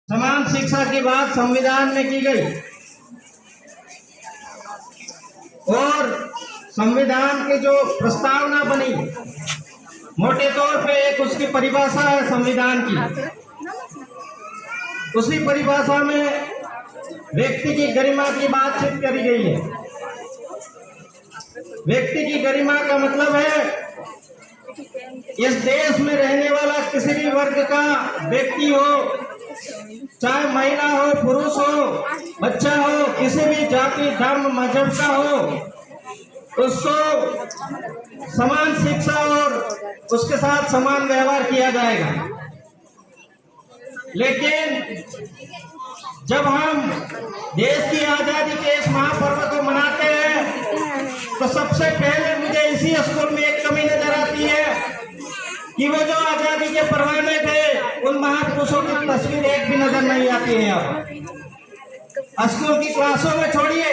समान शिक्षा की बात संविधान में की गई और संविधान की जो प्रस्तावना बनी, मोटे तौर पे एक उसकी परिभाषा है संविधान की। उसी परिभाषा में व्यक्ति की गरिमा की बातचीत करी गई है। व्यक्ति की गरिमा का मतलब है इस देश में रहने वाला किसी भी वर्ग का व्यक्ति हो, चाहे महिला हो, पुरुष हो, बच्चा हो, किसी भी जाति धर्म मजहब का हो, उसको समान शिक्षा और उसके साथ समान व्यवहार किया जाएगा। लेकिन जब हम देश की आजादी के इस महापर्व को मनाते हैं तो सबसे पहले मुझे इसी स्कूल में एक कमी नजर आती है कि वो जो आजादी के परवाने थे उन महापुरुषों की तस्वीर एक भी नजर नहीं आती है। अब स्कूल की क्लासों में छोड़िए,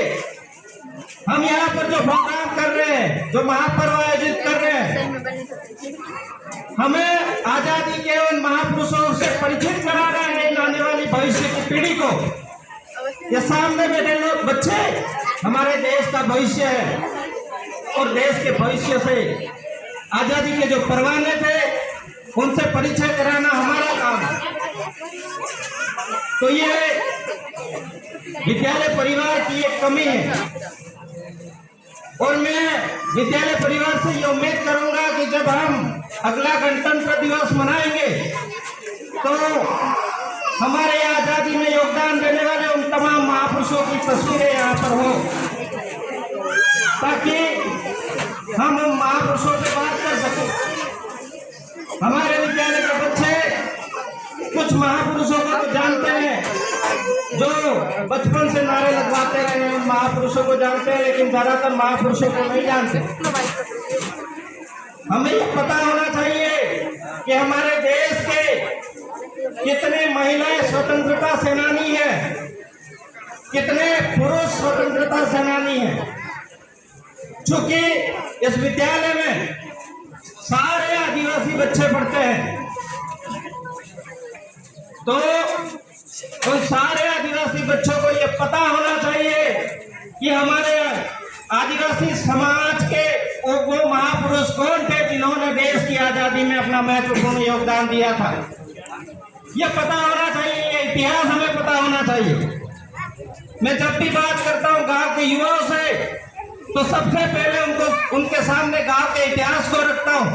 हम यहाँ पर जो प्रोग्राम कर रहे हैं, जो महापर्व आयोजित कर रहे हैं, हमें आजादी के उन महापुरुषों से परिचित करा रहे हैं आने वाली भविष्य की पीढ़ी को। ये सामने बैठे लोग बच्चे हमारे देश का भविष्य है और देश के भविष्य से आजादी के जो परवाने थे उनसे परिचय कराना हमारा काम है। तो ये विद्यालय परिवार की एक कमी है और मैं विद्यालय परिवार से ये उम्मीद करूंगा कि जब हम अगला गणतंत्र दिवस मनाएंगे तो हमारे आजादी में योगदान देने वाले उन तमाम महापुरुषों की तस्वीरें यहाँ पर हो, ताकि हम उन महापुरुषों से बात कर सकें। हमारे विद्यालय के बच्चे कुछ महापुरुषों को तो जानते हैं, जो बचपन से नारे लगवाते रहे उन महापुरुषों को जानते हैं, लेकिन ज्यादातर महापुरुषों को नहीं जानते। हमें ये पता होना चाहिए कि हमारे देश के कितने महिलाएं स्वतंत्रता सेनानी हैं, कितने पुरुष स्वतंत्रता सेनानी हैं। चूंकि इस विद्यालय में सारे आदिवासी बच्चे पढ़ते हैं, तो उन सारे आदिवासी बच्चों को ये पता होना चाहिए कि हमारे आदिवासी समाज के वो महापुरुष कौन थे जिन्होंने देश की आजादी में अपना महत्वपूर्ण योगदान दिया था। ये पता होना चाहिए, ये इतिहास हमें पता होना चाहिए। मैं जब भी बात करता हूँ गांव के युवाओं से तो सबसे पहले उनके सामने गांव के इतिहास को रखता हूँ।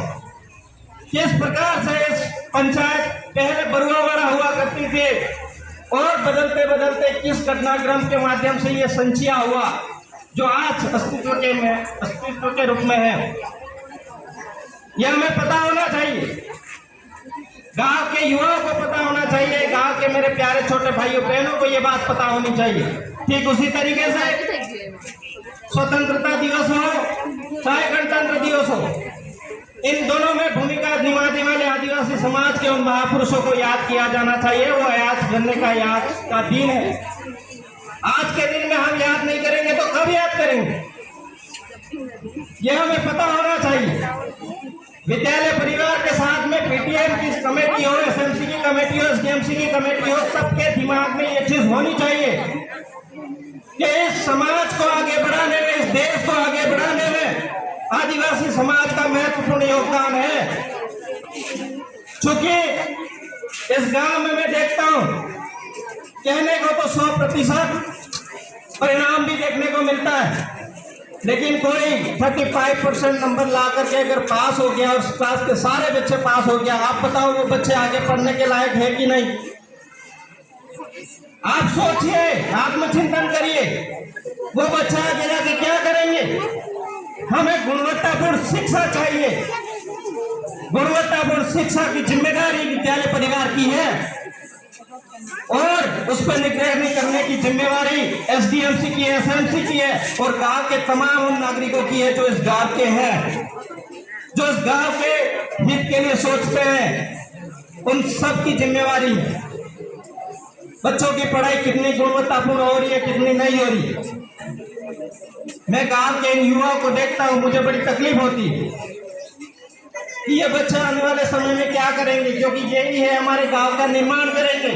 किस प्रकार से इस पंचायत पहले बरुआवाड़ा हुआ करती थी और बदलते बदलते किस घटनाक्रम के माध्यम से ये संचिया हुआ जो आज अस्तित्व के रूप में है, यह हमें पता होना चाहिए। गांव के युवाओं को पता होना चाहिए, गांव के मेरे प्यारे छोटे भाइयों बहनों को ये बात पता होनी चाहिए। ठीक उसी तरीके से स्वतंत्रता दिवस हो चाहे गणतंत्र दिवस हो, इन दोनों में भूमिका निभाने वाले आदिवासी समाज के उन महापुरुषों को याद किया जाना चाहिए। वो याद करने का याद का दिन है। आज के दिन में हम याद नहीं करेंगे तो कब याद करेंगे, यह हमें पता होना चाहिए। विद्यालय परिवार के साथ में पीटीएम की कमेटी हो, एसएमसी की कमेटी हो, एसडीएमसी की कमेटी हो, सबके दिमाग में ये चीज होनी चाहिए कि इस समाज को आगे बढ़ाने में, इस देश को आगे बढ़ाने में आदिवासी समाज का महत्वपूर्ण योगदान है। चूंकि इस गांव में मैं देखता हूं कहने को तो 100% परिणाम भी देखने को मिलता है, लेकिन कोई 35% नंबर ला करके अगर पास हो गया और क्लास के सारे बच्चे पास हो गया, आप बताओ वो बच्चे आगे पढ़ने के लायक है कि नहीं? आप सोचिए, आत्मचिंतन करिए, वो बच्चा आगे जाके क्या करेंगे? हमें गुणवत्तापूर्ण शिक्षा चाहिए। गुणवत्तापूर्ण शिक्षा की जिम्मेदारी विद्यालय परिवार की है और उस पर निगरानी करने की जिम्मेवारी एसडीएमसी की, एसएमसी की है और गांव के तमाम उन नागरिकों की है जो इस गांव के हैं, जो इस गांव के हित के लिए सोचते हैं। उन सब की जिम्मेवारी है। बच्चों की पढ़ाई कितनी गुणवत्तापूर्ण हो रही है, कितनी नहीं हो रही है। मैं गांव के इन युवाओं को देखता हूं, मुझे बड़ी तकलीफ होती है कि ये बच्चे आने वाले समय में क्या करेंगे, क्योंकि यही है हमारे गांव का निर्माण करेंगे।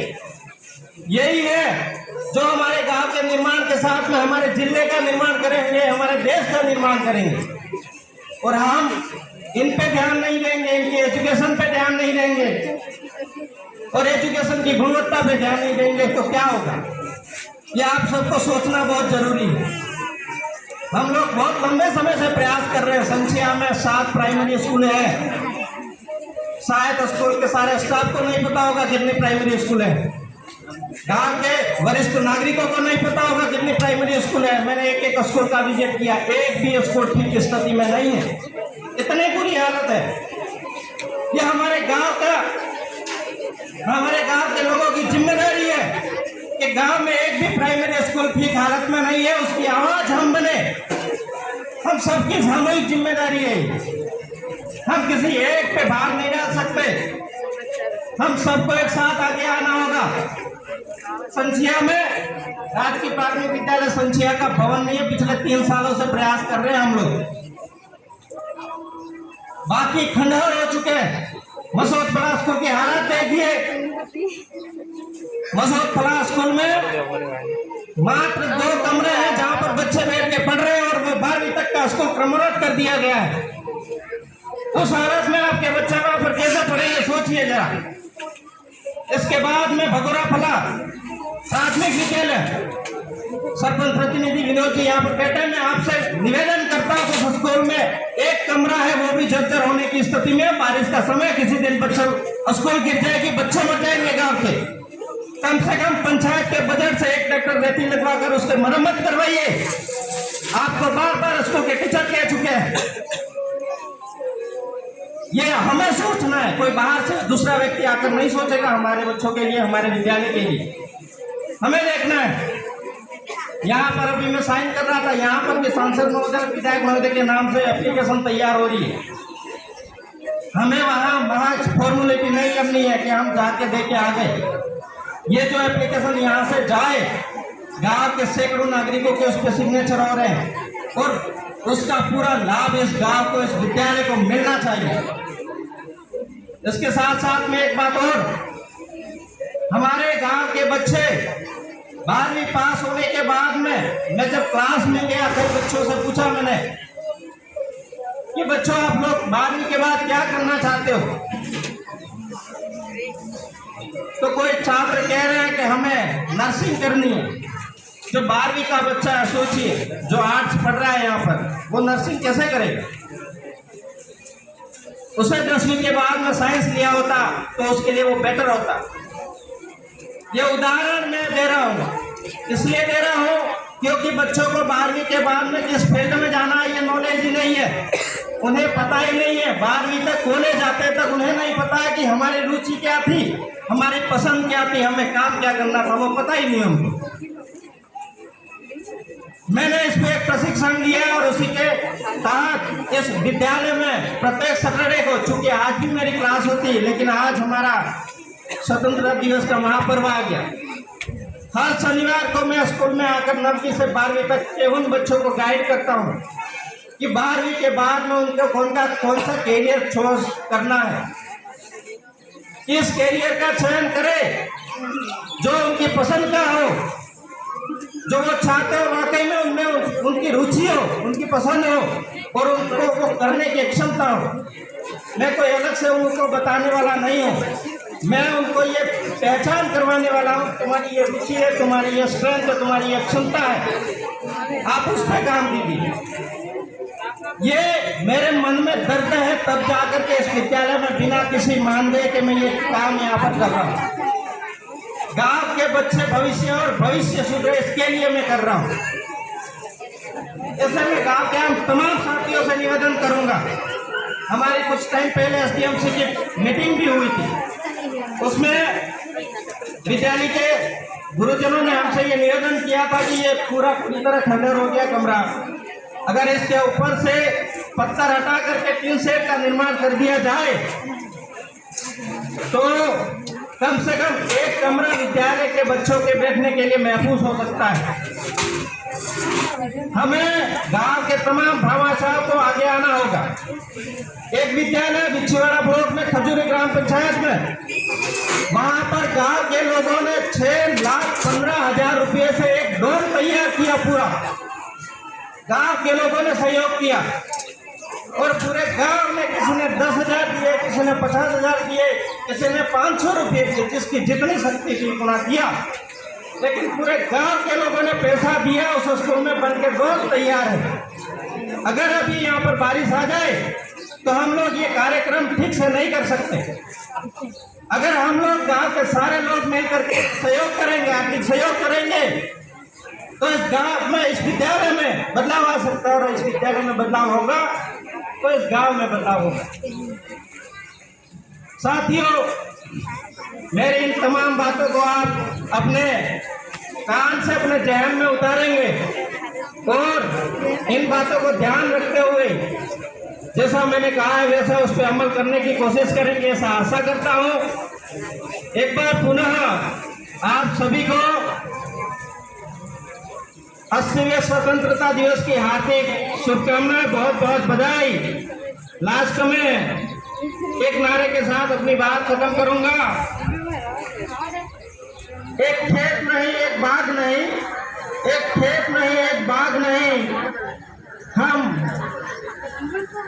यही है जो हमारे गांव के निर्माण के साथ में हमारे जिले का निर्माण करेंगे, हमारे देश का निर्माण करेंगे। और हम इन पे ध्यान नहीं देंगे, इनके एजुकेशन पे ध्यान नहीं देंगे और एजुकेशन की गुणवत्ता पे ध्यान नहीं देंगे तो क्या होगा, ये आप सबको सोचना बहुत जरूरी है। हम लोग बहुत लंबे समय से प्रयास कर रहे हैं। संचिया में 7 प्राइमरी स्कूल है। शायद स्कूल के सारे स्टाफ को नहीं पता होगा कितने प्राइमरी स्कूल है। गांव के वरिष्ठ नागरिकों को नहीं पता होगा कितनी प्राइमरी स्कूल है। मैंने एक स्कूल का विजिट किया, एक भी स्कूल ठीक स्थिति में नहीं है, इतनी बुरी हालत है। ये हमारे गांव के लोगों की जिम्मेदारी है कि गांव में एक भी प्राइमरी स्कूल ठीक हालत में नहीं है, उसकी आवाज हम बने। हम सबकी सामूहिक जिम्मेदारी है। हम किसी एक पे भार नहीं डाल सकते, हम सबको एक साथ आगे आना होगा। संचिया में राजकीय प्राथमिक विद्यालय संचिया का भवन नहीं है, पिछले 3 सालों से प्रयास कर रहे हैं हम लोग। बाकी खंडहर हो चुके हैं। मसौद फला स्कूल की हालत देखिए। मसौद फला स्कूल में मात्र 2 कमरे हैं जहां पर बच्चे बैठ के पढ़ रहे हैं और वो 12वीं तक का स्कूल क्रमबद्ध कर दिया गया है। उस हालत में आपके बच्चे वहां पर कैसे पढ़ेंगे, सोचिए जरा। इसके बाद में भगोरा फला प्राथमिक विद्यालय, सरपंच प्रतिनिधि विनोद जी यहाँ पर बैठे। मैं आपसे निवेदन करता हूँ कि स्कूल में एक कमरा है, वो भी जर्जर होने की स्थिति में। बारिश का समय, किसी दिन बच्चों स्कूल गिर जाएगी, बच्चे मर जाएंगे गांव के। कम से कम पंचायत के बजट से 1 ट्रैक्टर रेती लगवा कर उसके मरम्मत करवाइए। आपको बार स्कूल के टीचर कह चुके हैं। ये हमें सोचना है, कोई बाहर से दूसरा व्यक्ति आकर नहीं सोचेगा हमारे बच्चों के लिए, हमारे विद्यालय के लिए। हमें देखना है। यहाँ पर अभी मैं साइन कर रहा था, यहाँ पर भी सांसद महोदय, विधायक महोदय के नाम से एप्लीकेशन तैयार हो रही है। हमें वहाँ महज फॉर्मुलेटी नहीं करनी है कि हम जाके दे के आ गए। ये जो एप्लीकेशन यहाँ से जाए, गांव के सैकड़ों नागरिकों के उस पर सिग्नेचर हो रहे हैं और उसका पूरा लाभ इस गांव को, इस विद्यालय को मिलना चाहिए। इसके साथ साथ में एक बात और, हमारे गांव के बच्चे 12वीं पास होने के बाद में, मैं जब क्लास में गया कई बच्चों से पूछा मैंने कि बच्चों आप लोग 12वीं के बाद क्या करना चाहते हो, तो कोई छात्र कह रहे हैं कि हमें नर्सिंग करनी है। जो 12वीं का बच्चा है, सोचिए, जो आर्ट्स पढ़ रहा है यहाँ पर, वो नर्सिंग कैसे करेगा? उसे 10वीं के बाद में साइंस लिया होता तो उसके लिए वो बेटर होता। ये उदाहरण मैं दे रहा हूँ, इसलिए दे रहा हूँ क्योंकि बच्चों को 12वीं के बाद में किस फील्ड में जाना है ये नॉलेज ही नहीं है, उन्हें पता ही नहीं है। 12वीं तक कॉलेज जाते तक उन्हें नहीं पता है कि हमारी रुचि क्या थी, हमारी पसंद क्या थी, हमें काम क्या करना था, वो पता ही नहीं हमको। मैंने इस पे एक प्रशिक्षण दिया और उसी के तहत इस विद्यालय में प्रत्येक सैटरडे को, चूंकि आज भी मेरी क्लास होती है लेकिन आज हमारा स्वतंत्रता दिवस का महापर्व आ गया, हर शनिवार को मैं स्कूल में आकर 9वीं से 12वीं तक के उन बच्चों को गाइड करता हूँ कि 12वीं के बाद में उनको कौन सा कैरियर चॉइस करना है, किस कैरियर का चयन करें जो उनकी पसंद का हो, जो वो चाहते हो वाकई में उनमें उनकी रुचि हो, उनकी पसंद हो और उनको वो करने की क्षमता हो। मैं कोई अलग से उनको बताने वाला नहीं हूँ, मैं उनको ये पहचान करवाने वाला हूँ, तुम्हारी ये रुचि है, तुम्हारी ये स्ट्रेंथ है, तुम्हारी ये क्षमता है, आप उस पर काम कीजिए। ये मेरे मन में दर्द है, तब जाकर के इस विद्यालय में बिना किसी मानदेय के मैं ये काम यहाँ पर कर रहा हूँ। गांव के बच्चे भविष्य और भविष्य सुधरे, इसके लिए मैं कर रहा हूँ। ऐसे में गांव के हम तमाम साथियों से निवेदन करूंगा। हमारी कुछ टाइम पहले एसडीएमसी की मीटिंग भी हुई थी, उसमें विद्यालय के गुरुजनों ने हमसे ये निवेदन किया था कि ये पूरी तरह खंडर हो गया कमरा, अगर इसके ऊपर से पत्थर हटा करके टीन शेड का निर्माण कर दिया जाए तो कम से कम एक कमरा विद्यालय के बच्चों के बैठने के लिए महफूज हो सकता है। हमें गांव के तमाम भामाशाह को आगे आना होगा। एक विद्यालय बिछीवाड़ा ब्लॉक में खजूरी ग्राम पंचायत में, वहां पर गांव के लोगों ने 6,15,000 रुपये से एक डोर तैयार किया। पूरा गांव के लोगों ने सहयोग किया और पूरे गांव में किसी ने 10,000 दिए, किसी ने 50,000 दिए, किसी ने 500 रुपये दिए, जिसकी जितनी शक्ति थी उतना दिया। लेकिन पूरे गांव के लोगों ने पैसा दिया, उस स्कूल में बनके डोर तैयार है। अगर अभी यहाँ पर बारिश आ जाए तो हम लोग ये कार्यक्रम ठीक से नहीं कर सकते। अगर हम लोग गांव के सारे लोग मिलकर के सहयोग करेंगे, आर्थिक सहयोग करेंगे, तो इस गांव में, इस विद्यालय में बदलाव आ सकता है। और इस विद्यालय में बदलाव होगा तो इस गांव में बदलाव होगा। साथियों, मेरी इन तमाम बातों को आप अपने कान से अपने जहन में उतारेंगे और इन बातों को ध्यान रखते हुए जैसा मैंने कहा है वैसा उस पर अमल करने की कोशिश करेंगे, ऐसा आशा करता हूं। एक बार पुनः आप सभी को 80वें स्वतंत्रता दिवस की हार्दिक शुभकामनाएं, बहुत बहुत बधाई। लास्ट में एक नारे के साथ अपनी बात खत्म करूंगा। एक खेत नहीं, एक बाग नहीं, एक खेत नहीं, एक बाग नहीं, हम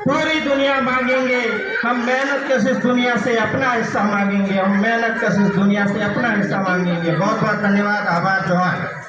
पूरी दुनिया मांगेंगे। हम मेहनत कशिश दुनिया से अपना हिस्सा मांगेंगे, हम मेहनत कशिश दुनिया से अपना हिस्सा मांगेंगे। बहुत बहुत धन्यवाद, आभार, जोहार।